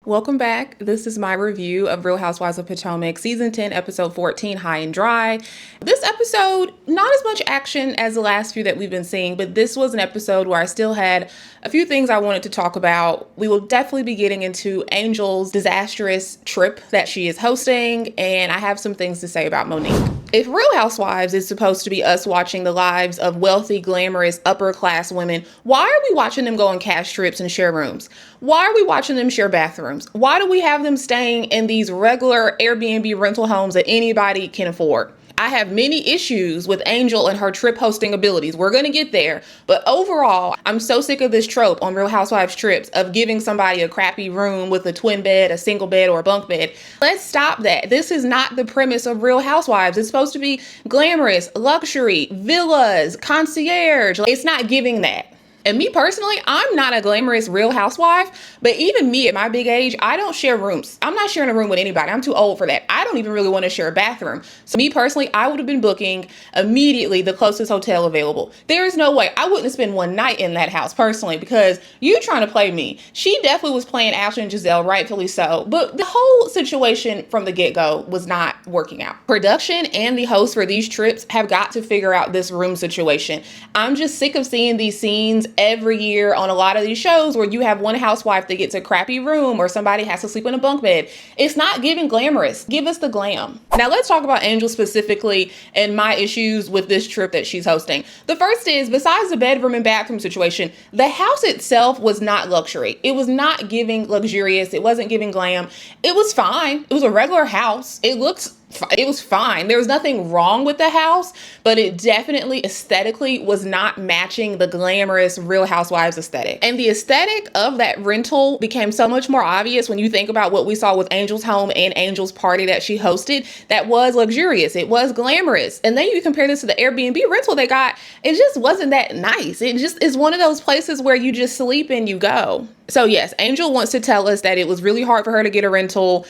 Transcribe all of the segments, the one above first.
Welcome back. This is my review of Real Housewives of Potomac, Season 10, Episode 14, High and Dry. This episode, not as much action as the last few that we've been seeing, but this was an episode where I still had a few things I wanted to talk about. We will definitely be getting into Angel's disastrous trip that she is hosting, and I have some things to say about Monique. If Real Housewives is supposed to be us watching the lives of wealthy, glamorous, upper-class women, why are we watching them go on cash trips and share rooms? Why are we watching them share bathrooms? Why do we have them staying in these regular Airbnb rental homes that anybody can afford? I have many issues with Angel and her trip hosting abilities. We're going to get there. But overall, I'm so sick of this trope on Real Housewives trips of giving somebody a crappy room with a twin bed, a single bed, or a bunk bed. Let's stop that. This is not the premise of Real Housewives. It's supposed to be glamorous, luxury, villas, concierge. It's not giving that. And me personally, I'm not a glamorous Real Housewife, but even me at my big age, I don't share rooms. I'm not sharing a room with anybody. I'm too old for that. I don't even really want to share a bathroom. So me personally, I would have been booking immediately the closest hotel available. There is no way. I wouldn't spend one night in that house personally because you trying to play me. She definitely was playing Ashley and Giselle, rightfully so. But the whole situation from the get-go was not working out. Production and the hosts for these trips have got to figure out this room situation. I'm just sick of seeing these scenes every year on a lot of these shows where you have one housewife that gets a crappy room or somebody has to sleep in a bunk bed. It's not giving glamorous. Give us the glam. Now let's talk about Angel specifically and my issues with this trip that she's hosting. The first is, besides the bedroom and bathroom situation, the house itself was not luxury. It was not giving luxurious. It wasn't giving glam. It was fine. It was a regular house. It was fine. There was nothing wrong with the house, but it definitely aesthetically was not matching the glamorous Real Housewives aesthetic. And the aesthetic of that rental became so much more obvious when you think about what we saw with Angel's home and Angel's party that she hosted. That was luxurious. It was glamorous. And then you compare this to the Airbnb rental they got. It just wasn't that nice. It just is one of those places where you just sleep and you go. So yes, Angel wants to tell us that it was really hard for her to get a rental.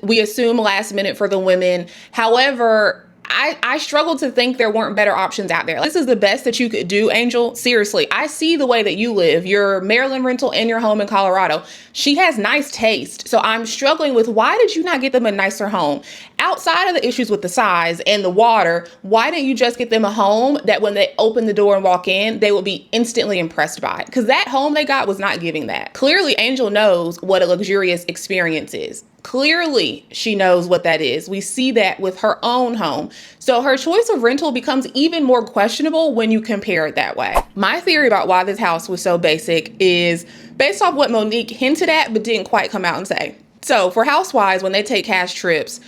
We assume last minute for the women. However, I struggle to think there weren't better options out there. This is the best that you could do, Angel. Seriously, I see the way that you live, your Maryland rental and your home in Colorado. She has nice taste. So I'm struggling with, why did you not get them a nicer home? Outside of the issues with the size and the water, why didn't you just get them a home that when they open the door and walk in, they will be instantly impressed by? Because that home they got was not giving that. Clearly, Angel knows what a luxurious experience is. Clearly, she knows what that is. We see that with her own home. So her choice of rental becomes even more questionable when you compare it that way. My theory about why this house was so basic is based off what Monique hinted at, but didn't quite come out and say. So for housewives, when they take cash trips,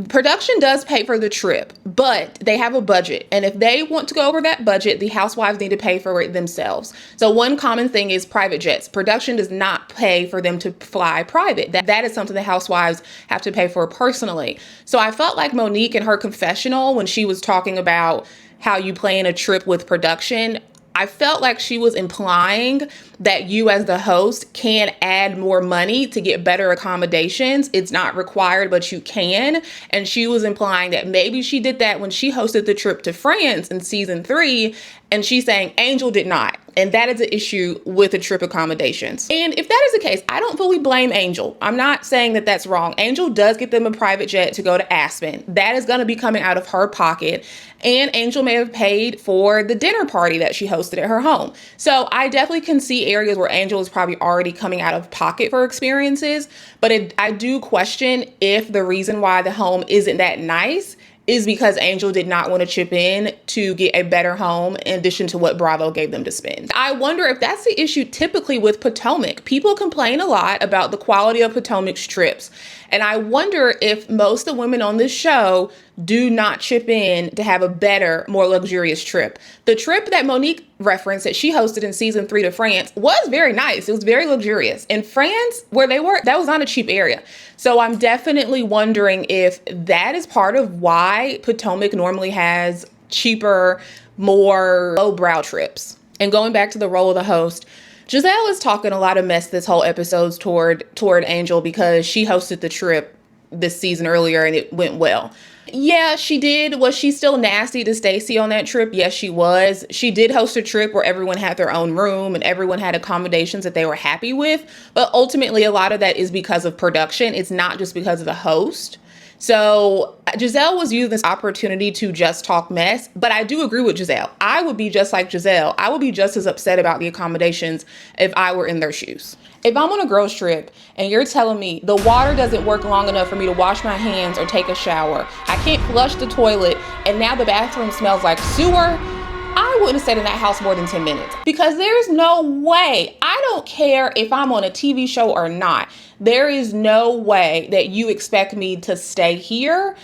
production does pay for the trip, but they have a budget. And if they want to go over that budget, the housewives need to pay for it themselves. So one common thing is private jets. Production does not pay for them to fly private. That is something the housewives have to pay for personally. So I felt like Monique in her confessional, when she was talking about how you plan a trip with production, I felt like she was implying that you as the host can add more money to get better accommodations. It's not required, but you can. And she was implying that maybe she did that when she hosted the trip to France in season 3. And she's saying Angel did not. And that is an issue with the trip accommodations. And if that is the case, I don't fully blame Angel. I'm not saying that that's wrong. Angel does get them a private jet to go to Aspen. That is going to be coming out of her pocket. And Angel may have paid for the dinner party that she hosted at her home. So I definitely can see areas where Angel is probably already coming out of pocket for experiences. But I do question if the reason why the home isn't that nice is because Angel did not want to chip in to get a better home in addition to what Bravo gave them to spend. I wonder if that's the issue typically with Potomac. People complain a lot about the quality of Potomac's trips. And I wonder if most of the women on this show do not chip in to have a better, more luxurious trip. The trip that Monique referenced that she hosted in season 3 to France was very nice. It was very luxurious. In France, where they were, that was not a cheap area. So I'm definitely wondering if that is part of why Potomac normally has cheaper, more lowbrow trips. And going back to the role of the host, Giselle is talking a lot of mess this whole episode toward Angel because she hosted the trip this season earlier and it went well. Yeah, she did. Was she still nasty to Stacey on that trip? Yes, she was. She did host a trip where everyone had their own room and everyone had accommodations that they were happy with. But ultimately, a lot of that is because of production. It's not just because of the host. So Giselle was using this opportunity to just talk mess, but I do agree with Giselle. I would be just like Giselle. I would be just as upset about the accommodations if I were in their shoes. If I'm on a girls trip and you're telling me the water doesn't work long enough for me to wash my hands or take a shower, I can't flush the toilet, and now the bathroom smells like sewer, I wouldn't have stayed in that house more than 10 minutes, because there's no way. I don't care if I'm on a TV show or not. There is no way that you expect me to stay here.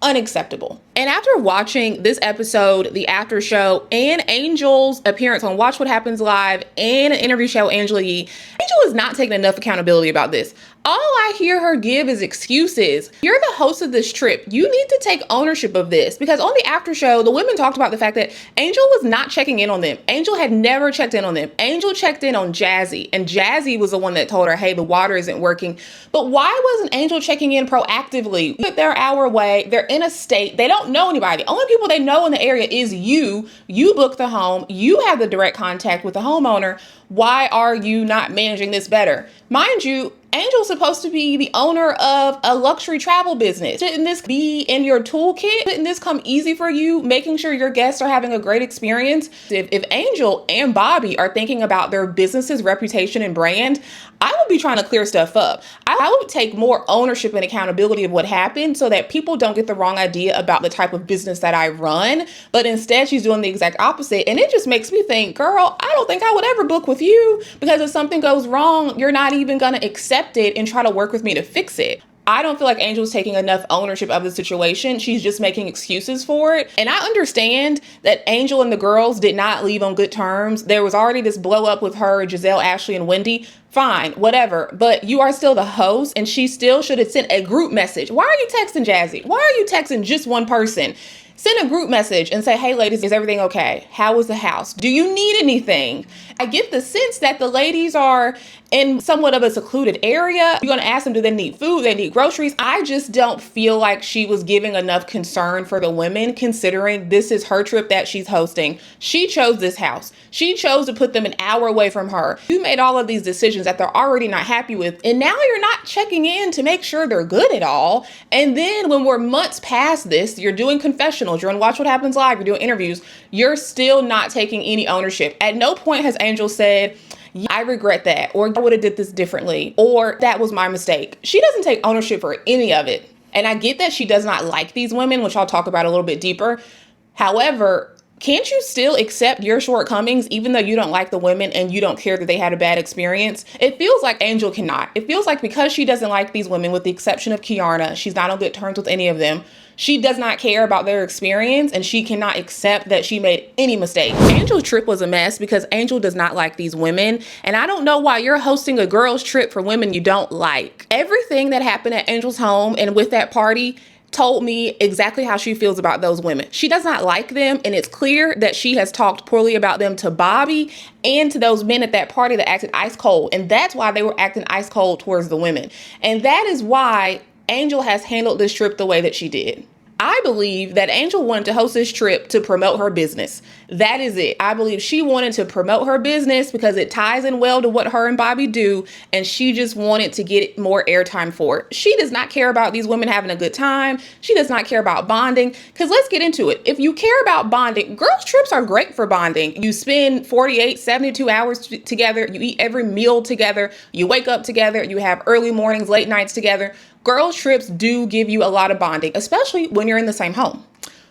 Unacceptable. And after watching this episode, the after show, and Angel's appearance on Watch What Happens Live and an interview show, Angela Yee, Angel is not taking enough accountability about this. All I hear her give is excuses. You're the host of this trip. You need to take ownership of this, because on the after show, the women talked about the fact that Angel was not checking in on them. Angel had never checked in on them. Angel checked in on Jazzy, and Jazzy was the one that told her, hey, the water isn't working. But why wasn't Angel checking in proactively? They're our way. They're in a state. They don't know anybody. The only people they know in the area is you. You booked the home. You have the direct contact with the homeowner. Why are you not managing this better? Mind you, Angel's supposed to be the owner of a luxury travel business. Shouldn't this be in your toolkit? Shouldn't this come easy for you, making sure your guests are having a great experience? If Angel and Bobby are thinking about their business's reputation and brand, I would be trying to clear stuff up. I would take more ownership and accountability of what happened so that people don't get the wrong idea about the type of business that I run. But instead, she's doing the exact opposite. And it just makes me think, girl, I don't think I would ever book with you, because if something goes wrong, you're not even going to accept it and try to work with me to fix it. I don't feel like Angel's taking enough ownership of the situation. She's just making excuses for it. And I understand that Angel and the girls did not leave on good terms. There was already this blow up with her, Giselle, Ashley, and Wendy. Fine, whatever. But you are still the host, and she still should have sent a group message. Why are you texting Jazzy? Why are you texting just one person? Send a group message and say, hey, ladies, is everything okay? How was the house? Do you need anything? I get the sense that the ladies are in somewhat of a secluded area. You're going to ask them, do they need food? They need groceries? I just don't feel like she was giving enough concern for the women, considering this is her trip that she's hosting. She chose this house. She chose to put them an hour away from her. You made all of these decisions that they're already not happy with, and now you're not checking in to make sure they're good at all. And then when we're months past this, you're doing confessionals, you're on Watch What Happens Live, you're doing interviews, you're still not taking any ownership. At no point has Angel said, yeah, I regret that, or I would have did this differently, or that was my mistake. She doesn't take ownership for any of it. And I get that she does not like these women, which I'll talk about a little bit deeper. However, can't you still accept your shortcomings even though you don't like the women and you don't care that they had a bad experience? It feels like Angel cannot. It feels like because she doesn't like these women, with the exception of Kiarna, she's not on good terms with any of them. She does not care about their experience, and she cannot accept that she made any mistake. Angel's trip was a mess because Angel does not like these women. And I don't know why you're hosting a girls' trip for women you don't like. Everything that happened at Angel's home and with that party told me exactly how she feels about those women. She does not like them, and it's clear that she has talked poorly about them to Bobby and to those men at that party that acted ice cold. And that's why they were acting ice cold towards the women. And that is why Angel has handled this trip the way that she did. I believe that Angel wanted to host this trip to promote her business. That is it. I believe she wanted to promote her business because it ties in well to what her and Bobby do, and she just wanted to get more airtime for it. She does not care about these women having a good time. She does not care about bonding, because let's get into it. If you care about bonding, girls' trips are great for bonding. You spend 48, 72 hours together. You eat every meal together. You wake up together. You have early mornings, late nights together. Girls' trips do give you a lot of bonding, especially when you're in the same home.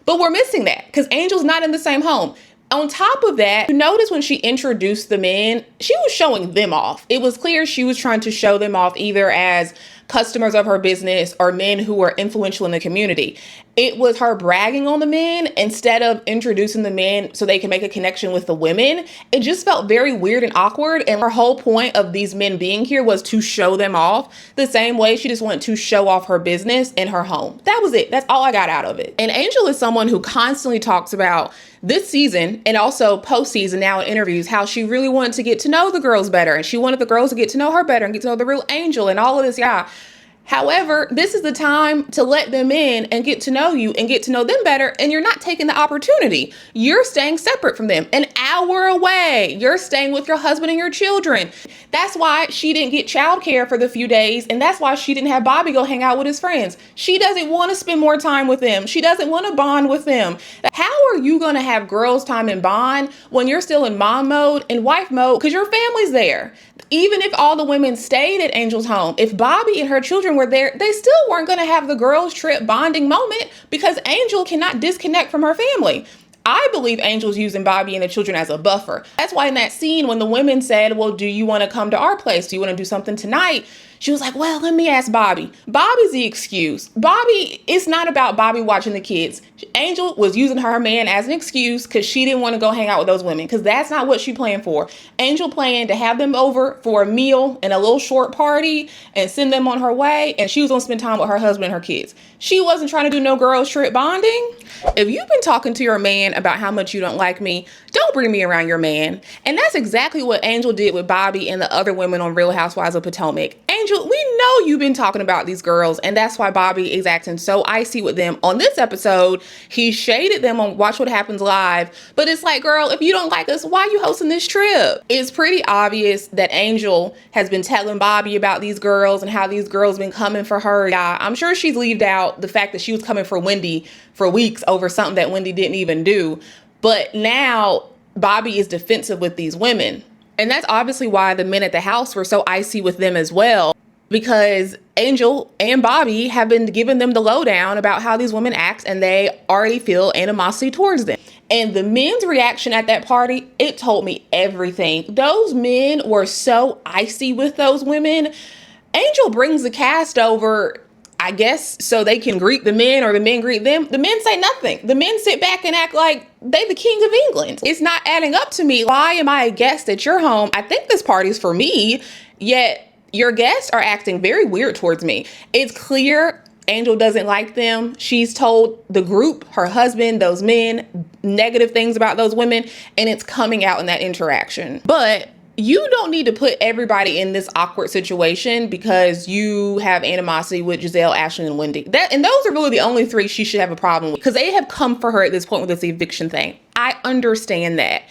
But we're missing that because Angel's not in the same home. On top of that, you notice when she introduced the men, she was showing them off. It was clear she was trying to show them off either as customers of her business or men who were influential in the community. It was her bragging on the men instead of introducing the men so they can make a connection with the women. It just felt very weird and awkward. And her whole point of these men being here was to show them off the same way she just wanted to show off her business in her home. That was it. That's all I got out of it. And Angel is someone who constantly talks about this season and also postseason now in interviews, how she really wanted to get to know the girls better. And she wanted the girls to get to know her better and get to know the real Angel and all of this. Yeah. However, this is the time to let them in and get to know you and get to know them better. And you're not taking the opportunity. You're staying separate from them, an hour away. You're staying with your husband and your children. That's why she didn't get childcare for the few days. And that's why she didn't have Bobby go hang out with his friends. She doesn't want to spend more time with them. She doesn't want to bond with them. How are you going to have girls time and bond when you're still in mom mode and wife mode? Because your family's there. Even if all the women stayed at Angel's home, if Bobby and her children were there, they still weren't going to have the girls trip bonding moment because Angel cannot disconnect from her family. I believe Angel's using Bobby and the children as a buffer. That's why in that scene when the women said, well, do you want to come to our place? Do you want to do something tonight? She was like, well, let me ask Bobby. Bobby's the excuse. Bobby, it's not about Bobby watching the kids. Angel was using her man as an excuse because she didn't want to go hang out with those women because that's not what she planned for. Angel planned to have them over for a meal and a little short party and send them on her way. And she was going to spend time with her husband and her kids. She wasn't trying to do no girls trip bonding. If you've been talking to your man about how much you don't like me, don't bring me around your man. And that's exactly what Angel did with Bobby and the other women on Real Housewives of Potomac. Angel, we know you've been talking about these girls, and that's why Bobby is acting so icy with them. On this episode, he shaded them on Watch What Happens Live, but it's like, girl, if you don't like us, why are you hosting this trip? It's pretty obvious that Angel has been telling Bobby about these girls and how these girls been coming for her. Yeah, I'm sure she's leaved out the fact that she was coming for Wendy for weeks over something that Wendy didn't even do. But now Bobby is defensive with these women. And that's obviously why the men at the house were so icy with them as well, because Angel and Bobby have been giving them the lowdown about how these women act, and they already feel animosity towards them. And the men's reaction at that party, it told me everything. Those men were so icy with those women. Angel brings the cast over, I guess, so they can greet the men or the men greet them. The men say nothing. The men sit back and act like they the king of England. It's not adding up to me. Why am I a guest at your home? I think this party's for me, yet your guests are acting very weird towards me. It's clear Angel doesn't like them. She's told the group, her husband, those men, negative things about those women, and it's coming out in that interaction. But you don't need to put everybody in this awkward situation because you have animosity with Giselle, Ashley, and Wendy. And those are really the only three she should have a problem with because they have come for her at this point with this eviction thing. I understand that.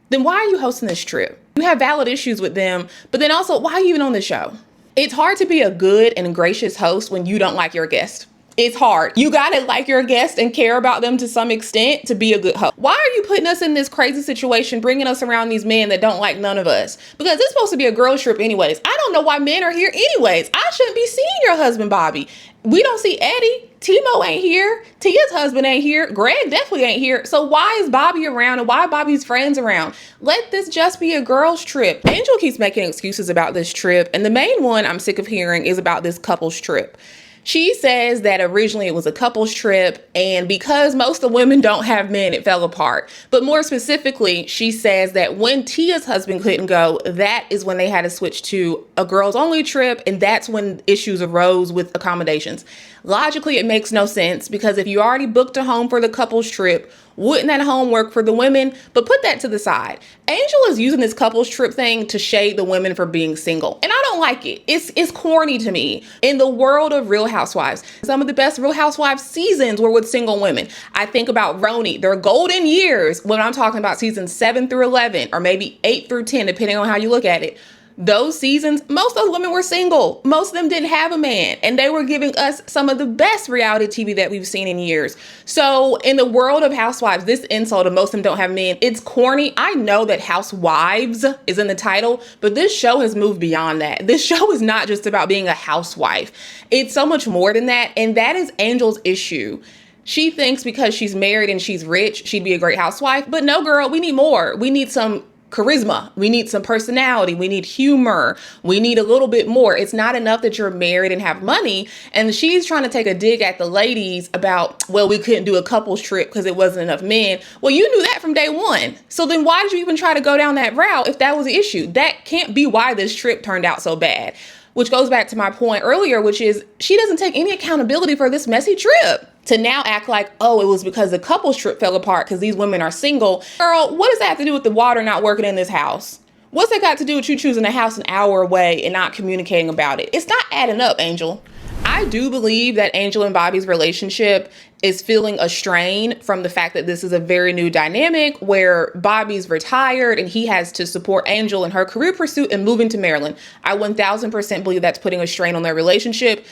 Then why are you hosting this trip? You have valid issues with them, but then also, why are you even on the show? It's hard to be a good and gracious host when you don't like your guest. It's hard. You gotta like your guests and care about them to some extent to be a good host. Why are you putting us in this crazy situation, bringing us around these men that don't like none of us? Because it's supposed to be a girl trip anyways. I don't know why men are here anyways. I shouldn't be seeing your husband, Bobby. We don't see Eddie. Timo ain't here. Tia's husband ain't here. Greg definitely ain't here. So why is Bobby around and why are Bobby's friends around? Let this just be a girl's trip. Angel keeps making excuses about this trip. And the main one I'm sick of hearing is about this couple's trip. She says that originally it was a couple's trip, and because most of the women don't have men, it fell apart. But more specifically, she says that when Tia's husband couldn't go, that is when they had to switch to a girls only trip, and that's when issues arose with accommodations. Logically, it makes no sense because if you already booked a home for the couple's trip, wouldn't that home work for the women? But put that to the side. Angel is using this couple's trip thing to shade the women for being single. And I don't like it. It's corny to me. In the world of Real Housewives, some of the best Real Housewives seasons were with single women. I think about RHOP, their golden years, when I'm talking about seasons 7 through 11, or maybe 8 through 10, depending on how you look at it. Those seasons, most of those women were single. Most of them didn't have a man, and they were giving us some of the best reality TV that we've seen in years. So in the world of Housewives, this insult of most of them don't have men, it's corny. I know that Housewives is in the title, but this show has moved beyond that. This show is not just about being a housewife. It's so much more than that, and that is Angel's issue. She thinks because she's married and she's rich, she'd be a great housewife. But no, girl, we need more. We need some charisma. We need some personality. We need humor. We need a little bit more. It's not enough that you're married and have money. And she's trying to take a dig at the ladies about, well, we couldn't do a couples trip because it wasn't enough men. Well, you knew that from day one. So then why did you even try to go down that route if that was the issue? That can't be why this trip turned out so bad. Which goes back to my point earlier, which is she doesn't take any accountability for this messy trip. To now act like, oh, it was because the couple's trip fell apart because these women are single. Girl, what does that have to do with the water not working in this house? What's that got to do with you choosing a house an hour away and not communicating about it? It's not adding up, Angel. I do believe that Angel and Bobby's relationship is feeling a strain from the fact that this is a very new dynamic where Bobby's retired and he has to support Angel in her career pursuit and moving to Maryland. I 1000% believe that's putting a strain on their relationship.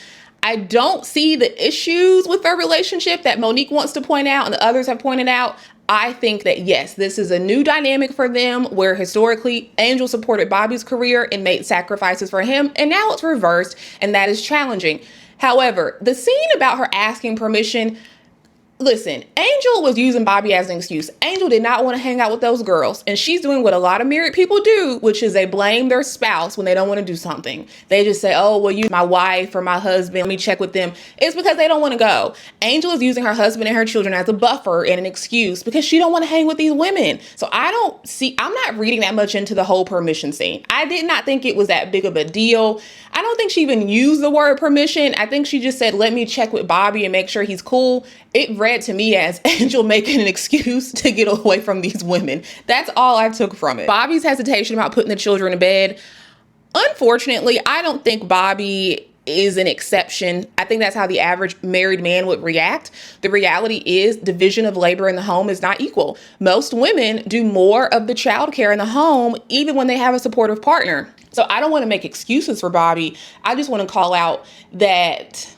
I don't see the issues with their relationship that Monique wants to point out and the others have pointed out. I think that, yes, this is a new dynamic for them where historically Angel supported Bobby's career and made sacrifices for him, and now it's reversed, and that is challenging. However, the scene about her asking permission, listen, Angel was using Bobby as an excuse. Angel did not want to hang out with those girls. And she's doing what a lot of married people do, which is they blame their spouse when they don't want to do something. They just say, oh, well, you, my wife or my husband, let me check with them. It's because they don't want to go. Angel is using her husband and her children as a buffer and an excuse because she don't want to hang with these women. So I'm not reading that much into the whole permission scene. I did not think it was that big of a deal. I don't think she even used the word permission. I think she just said, let me check with Bobby and make sure he's cool. It read to me as Angel making an excuse to get away from these women. That's all I took from it. Bobby's hesitation about putting the children to bed. Unfortunately, I don't think Bobby is an exception. I think that's how the average married man would react. The reality is division of labor in the home is not equal. Most women do more of the childcare in the home, even when they have a supportive partner. So I don't want to make excuses for Bobby. I just want to call out that,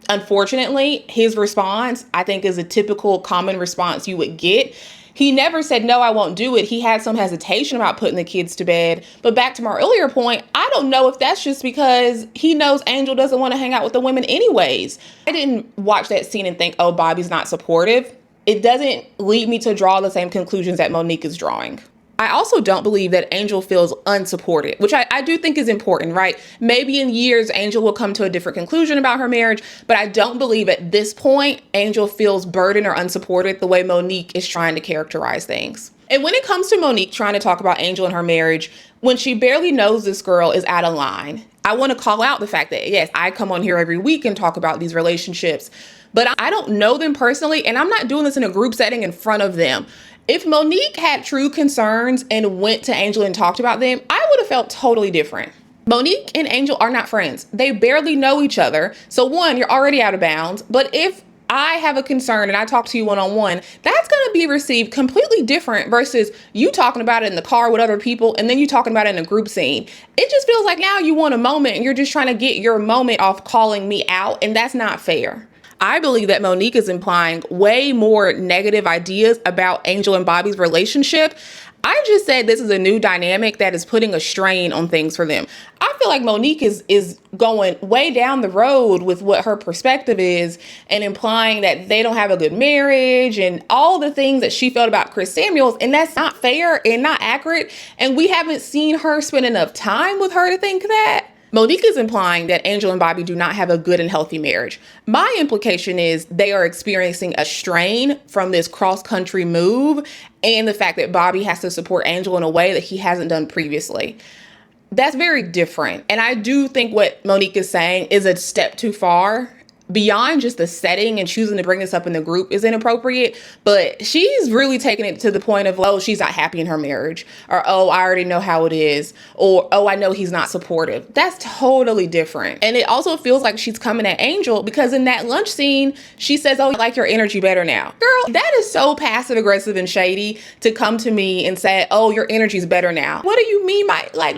unfortunately, his response, I think, is a typical common response you would get. He never said, no, I won't do it. He had some hesitation about putting the kids to bed. But back to my earlier point, I don't know if that's just because he knows Angel doesn't want to hang out with the women anyways. I didn't watch that scene and think, oh, Bobby's not supportive. It doesn't lead me to draw the same conclusions that Monique is drawing. I also don't believe that Angel feels unsupported, which I do think is important, right? Maybe in years, Angel will come to a different conclusion about her marriage, but I don't believe at this point, Angel feels burdened or unsupported the way Monique is trying to characterize things. And when it comes to Monique trying to talk about Angel and her marriage, when she barely knows this girl is out of line, I want to call out the fact that, yes, I come on here every week and talk about these relationships, but I don't know them personally, and I'm not doing this in a group setting in front of them. If Monique had true concerns and went to Angel and talked about them, I would have felt totally different. Monique and Angel are not friends. They barely know each other. So one, you're already out of bounds. But if I have a concern and I talk to you one-on-one, that's going to be received completely different versus you talking about it in the car with other people and then you talking about it in a group scene. It just feels like now you want a moment and you're just trying to get your moment off calling me out, and that's not fair. I believe that Monique is implying way more negative ideas about Angel and Bobby's relationship. I just said this is a new dynamic that is putting a strain on things for them. I feel like Monique is going way down the road with what her perspective is and implying that they don't have a good marriage and all the things that she felt about Chris Samuels. And that's not fair and not accurate. And we haven't seen her spend enough time with her to think that. Monique is implying that Angel and Bobby do not have a good and healthy marriage. My implication is they are experiencing a strain from this cross-country move and the fact that Bobby has to support Angel in a way that he hasn't done previously. That's very different. And I do think what Monique is saying is a step too far. Beyond just the setting and choosing to bring this up in the group is inappropriate, but she's really taking it to the point of, oh, she's not happy in her marriage, or, oh, I already know how it is, or, oh, I know he's not supportive. That's totally different. And it also feels like she's coming at Angel because in that lunch scene, she says, oh, I like your energy better now. Girl, that is so passive aggressive and shady to come to me and say, oh, your energy's better now. What do you mean by, like,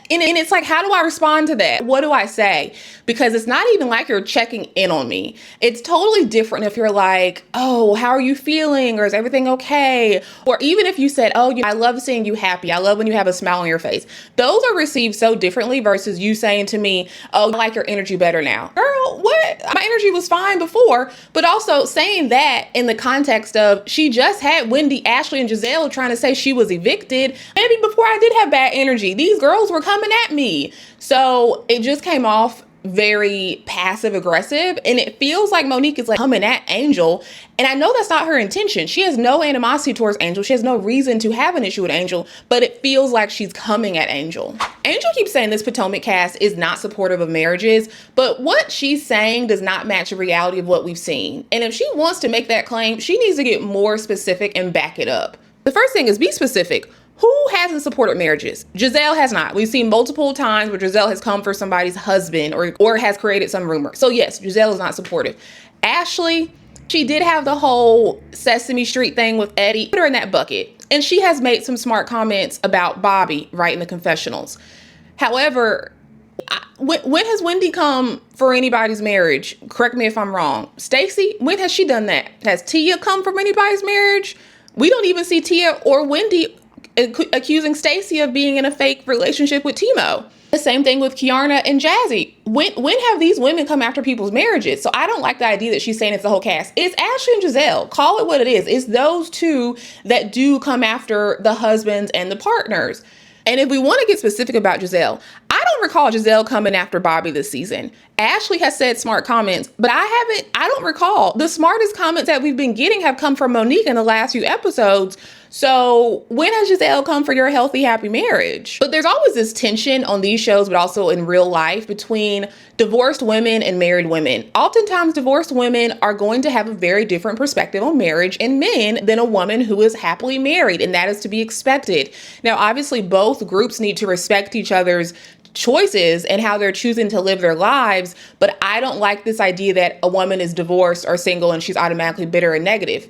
and it's like, how do I respond to that? What do I say? Because it's not even like you're checking in on me. It's totally different if you're like, oh, how are you feeling? Or is everything okay? Or even if you said, oh, I love seeing you happy. I love when you have a smile on your face. Those are received so differently versus you saying to me, oh, I like your energy better now. Girl, what? My energy was fine before. But also saying that in the context of she just had Wendy, Ashley, and Giselle trying to say she was evicted. Maybe before I did have bad energy, these girls were coming at me. So it just came off very passive aggressive, and it feels like Monique is like coming at Angel, and I know that's not her intention. She has no animosity towards Angel. She has no reason to have an issue with Angel, but it feels like she's coming at Angel. Angel keeps saying this Potomac cast is not supportive of marriages, but what she's saying does not match the reality of what we've seen. And if she wants to make that claim, she needs to get more specific and back it up. The first thing is be specific. Who hasn't supported marriages? Giselle has not. We've seen multiple times where Giselle has come for somebody's husband or has created some rumor. So yes, Giselle is not supportive. Ashley, she did have the whole Sesame Street thing with Eddie. Put her in that bucket. And she has made some smart comments about Bobby right in the confessionals. However, when has Wendy come for anybody's marriage? Correct me if I'm wrong. Stacey, when has she done that? Has Tia come from anybody's marriage? We don't even see Tia or Wendy accusing Stacey of being in a fake relationship with Timo. The same thing with Kiarna and Jazzy. When have these women come after people's marriages? So I don't like the idea that she's saying it's the whole cast. It's Ashley and Giselle. Call it what it is. It's those two that do come after the husbands and the partners. And if we want to get specific about Giselle, I don't recall Giselle coming after Bobby this season. Ashley has said smart comments, but I don't recall. The smartest comments that we've been getting have come from Monique in the last few episodes. So when has Giselle come for your healthy, happy marriage? But there's always this tension on these shows, but also in real life between divorced women and married women. Oftentimes, divorced women are going to have a very different perspective on marriage and men than a woman who is happily married, and that is to be expected. Now, obviously, both groups need to respect each other's choices and how they're choosing to live their lives, but I don't like this idea that a woman is divorced or single and she's automatically bitter and negative.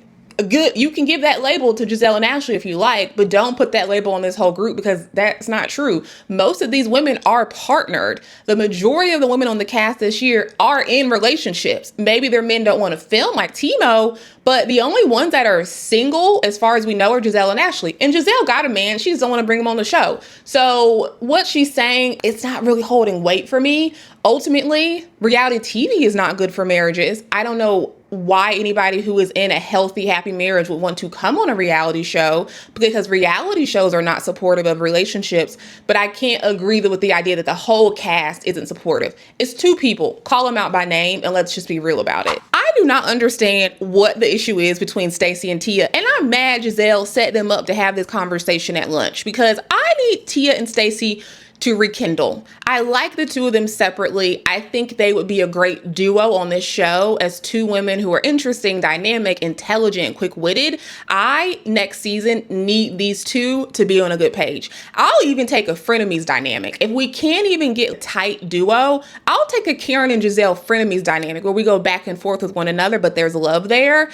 Good, you can give that label to Giselle and Ashley if you like, but don't put that label on this whole group because that's not true. Most of these women are partnered. The majority of the women on the cast this year are in relationships. Maybe their men don't want to film like Timo, but the only ones that are single, as far as we know, are Giselle and Ashley. And Giselle got a man. She just don't want to bring him on the show. So what she's saying, it's not really holding weight for me. Ultimately, reality TV is not good for marriages. I don't know why anybody who is in a healthy, happy marriage would want to come on a reality show, because reality shows are not supportive of relationships. But I can't agree with the idea that the whole cast isn't supportive. It's two people. Call them out by name and let's just be real about it. I do not understand what the issue is between Stacey and Tia, and I'm mad Giselle set them up to have this conversation at lunch because I need Tia and Stacey to rekindle. I like the two of them separately. I think they would be a great duo on this show as two women who are interesting, dynamic, intelligent, quick-witted. Next season, need these two to be on a good page. I'll even take a frenemies dynamic. If we can't even get a tight duo, I'll take a Karen and Giselle frenemies dynamic where we go back and forth with one another, but there's love there.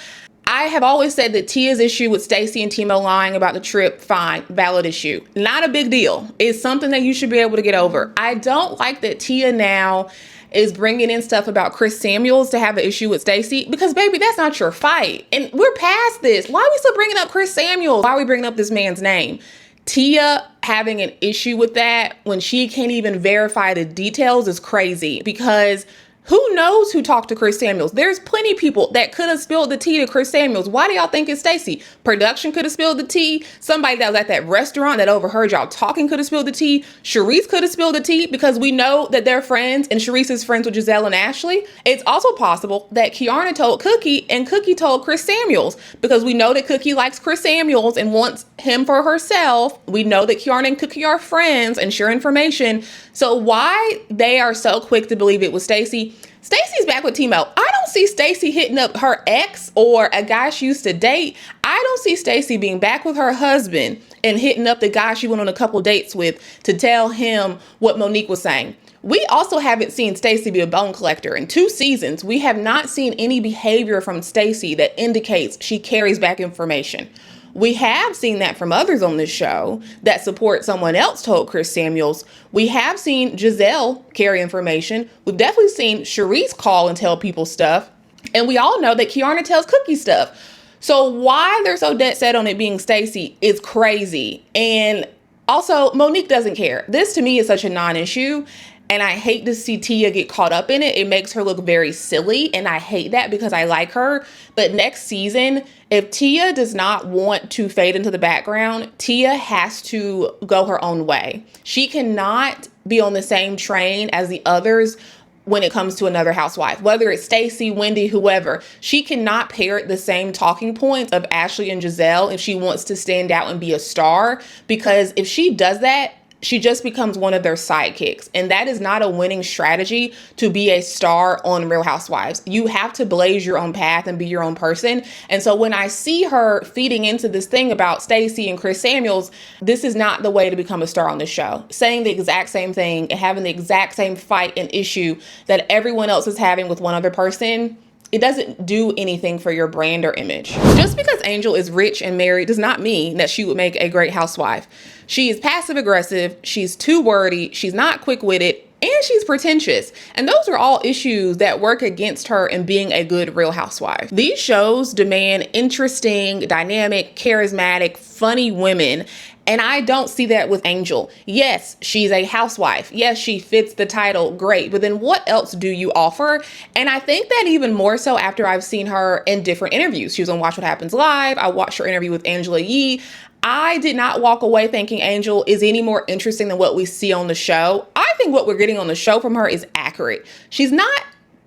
I have always said that Tia's issue with Stacey and Timo lying about the trip, fine, valid issue. Not a big deal. It's something that you should be able to get over. I don't like that Tia now is bringing in stuff about Chris Samuels to have an issue with Stacey, because baby, that's not your fight. And we're past this. Why are we still bringing up Chris Samuels? Why are we bringing up this man's name? Tia having an issue with that when she can't even verify the details is crazy, because who knows who talked to Chris Samuels? There's plenty of people that could have spilled the tea to Chris Samuels. Why do y'all think it's Stacey? Production could have spilled the tea. Somebody that was at that restaurant that overheard y'all talking could have spilled the tea. Charisse could have spilled the tea because we know that they're friends and Charisse is friends with Giselle and Ashley. It's also possible that Kiarna told Cookie and Cookie told Chris Samuels, because we know that Cookie likes Chris Samuels and wants him for herself. We know that Kiarna and Cookie are friends and share information. So why they are so quick to believe it was Stacey? Stacey's back with Timo. I don't see Stacey hitting up her ex or a guy she used to date. I don't see Stacey being back with her husband and hitting up the guy she went on a couple dates with to tell him what Monique was saying. We also haven't seen Stacey be a bone collector. In 2 seasons, we have not seen any behavior from Stacey that indicates she carries back information. We have seen that from others on this show that support someone else told Chris Samuels. We have seen Giselle carry information. We've definitely seen Charisse call and tell people stuff. And we all know that Kiarna tells Cookie stuff. So why they're so dead set on it being Stacey is crazy. And also, Monique doesn't care. This to me is such a non-issue. And I hate to see Tia get caught up in it. It makes her look very silly. And I hate that because I like her. But next season, if Tia does not want to fade into the background, Tia has to go her own way. She cannot be on the same train as the others when it comes to another housewife, whether it's Stacey, Wendy, whoever. She cannot parrot the same talking points of Ashley and Giselle if she wants to stand out and be a star. Because if she does that, she just becomes one of their sidekicks. And that is not a winning strategy to be a star on Real Housewives. You have to blaze your own path and be your own person. And so when I see her feeding into this thing about Stacey and Chris Samuels, this is not the way to become a star on this show. Saying the exact same thing and having the exact same fight and issue that everyone else is having with one other person, it doesn't do anything for your brand or image. Just because Angel is rich and married does not mean that she would make a great housewife. She is passive aggressive, she's too wordy, she's not quick-witted, and she's pretentious. And those are all issues that work against her in being a good Real Housewife. These shows demand interesting, dynamic, charismatic, funny women. And I don't see that with Angel. Yes, she's a housewife. Yes, she fits the title. Great. But then what else do you offer? And I think that even more so after I've seen her in different interviews. She was on Watch What Happens Live. I watched her interview with Angela Yee. I did not walk away thinking Angel is any more interesting than what we see on the show. I think what we're getting on the show from her is accurate. She's not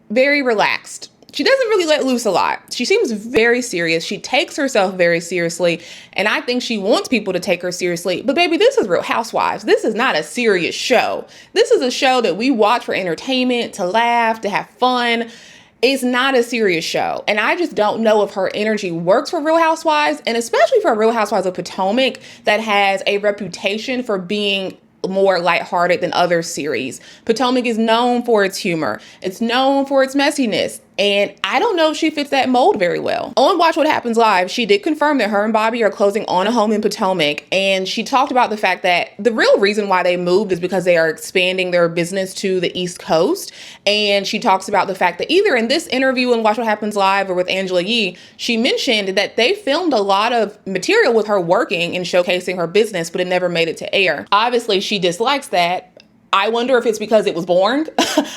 very relaxed. She doesn't really let loose a lot. She seems very serious. She takes herself very seriously. And I think she wants people to take her seriously. But baby, this is Real Housewives. This is not a serious show. This is a show that we watch for entertainment, to laugh, to have fun. It's not a serious show. And I just don't know if her energy works for Real Housewives, and especially for Real Housewives of Potomac that has a reputation for being more lighthearted than other series. Potomac is known for its humor. It's known for its messiness. And I don't know if she fits that mold very well. On Watch What Happens Live, she did confirm that her and Bobby are closing on a home in Potomac. And she talked about the fact that the real reason why they moved is because they are expanding their business to the East Coast. And she talks about the fact that either in this interview on Watch What Happens Live or with Angela Yee, she mentioned that they filmed a lot of material with her working and showcasing her business, but it never made it to air. Obviously, she dislikes that. I wonder if it's because it was boring.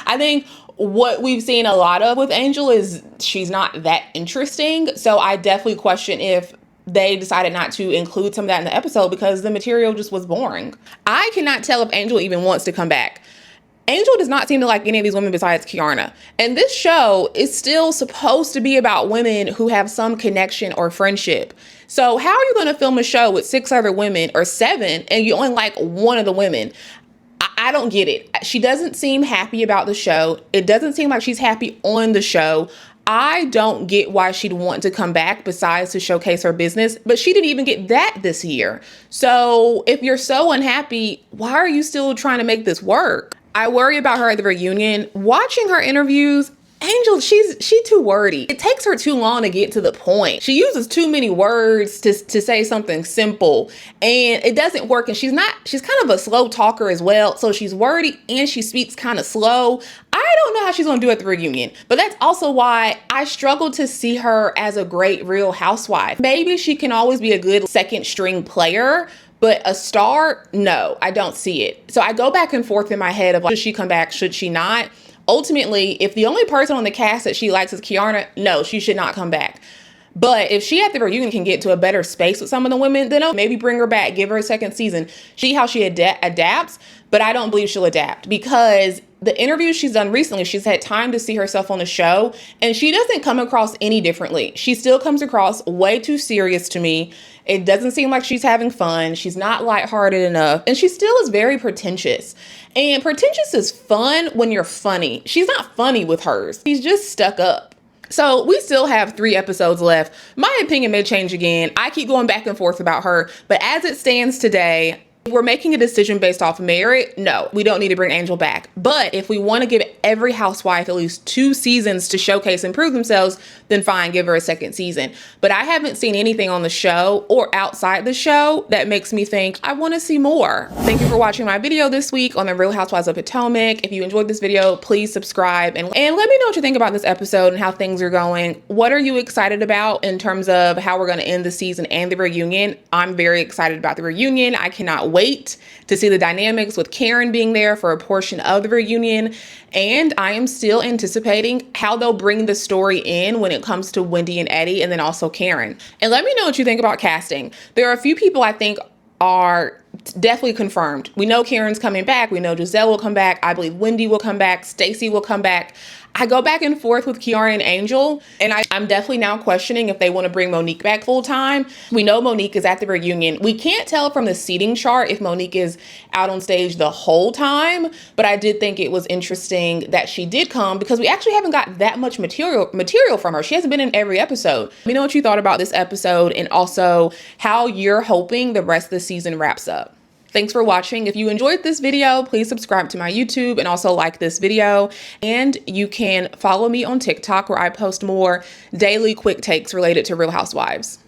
I think what we've seen a lot of with Angel is she's not that interesting. So I definitely question if they decided not to include some of that in the episode because the material just was boring. I cannot tell if Angel even wants to come back. Angel does not seem to like any of these women besides Kiarna. And this show is still supposed to be about women who have some connection or friendship. So how are you going to film a show with 6 other women or 7 and you only like one of the women? I don't get it. She doesn't seem happy about the show. It doesn't seem like she's happy on the show. I don't get why she'd want to come back besides to showcase her business, but she didn't even get that this year. So if you're so unhappy, why are you still trying to make this work? I worry about her at the reunion. Watching her interviews, Angel, she's too wordy. It takes her too long to get to the point. She uses too many words to say something simple and it doesn't work. And she's kind of a slow talker as well. So she's wordy and she speaks kind of slow. I don't know how she's gonna do at the reunion, but that's also why I struggle to see her as a great Real Housewife. Maybe she can always be a good second string player, but a star, no, I don't see it. So I go back and forth in my head of like, should she come back? Should she not? Ultimately, if the only person on the cast that she likes is Kiarna, no, she should not come back. But if she at the reunion can get to a better space with some of the women, then maybe bring her back, give her a second season, see how she adapts. But I don't believe she'll adapt because the interviews she's done recently, she's had time to see herself on the show and she doesn't come across any differently. She still comes across way too serious to me. It doesn't seem like she's having fun. She's not lighthearted enough. And she still is very pretentious. And pretentious is fun when you're funny. She's not funny with hers. She's just stuck up. So we still have 3 episodes left. My opinion may change again. I keep going back and forth about her. But as it stands today, if we're making a decision based off merit, no, we don't need to bring Angel back. But if we want to give every housewife at least 2 seasons to showcase and prove themselves, then fine, give her a second season. But I haven't seen anything on the show or outside the show that makes me think I want to see more. Thank you for watching my video this week on the Real Housewives of Potomac. If you enjoyed this video, please subscribe and let me know what you think about this episode and how things are going. What are you excited about in terms of how we're going to end the season and the reunion? I'm very excited about the reunion. I cannot wait to see the dynamics with Karen being there for a portion of the reunion. And I am still anticipating how they'll bring the story in when it comes to Wendy and Eddie and then also Karen. And let me know what you think about casting. There are a few people I think are definitely confirmed. We know Karen's coming back. We know Giselle will come back. I believe Wendy will come back. Stacey will come back. I go back and forth with Kiara and Angel, and I'm definitely now questioning if they want to bring Monique back full time. We know Monique is at the reunion. We can't tell from the seating chart if Monique is out on stage the whole time, but I did think it was interesting that she did come because we actually haven't got that much material from her. She hasn't been in every episode. Let me know what you thought about this episode and also how you're hoping the rest of the season wraps up. Thanks for watching. If you enjoyed this video, please subscribe to my YouTube and also like this video. And you can follow me on TikTok where I post more daily quick takes related to Real Housewives.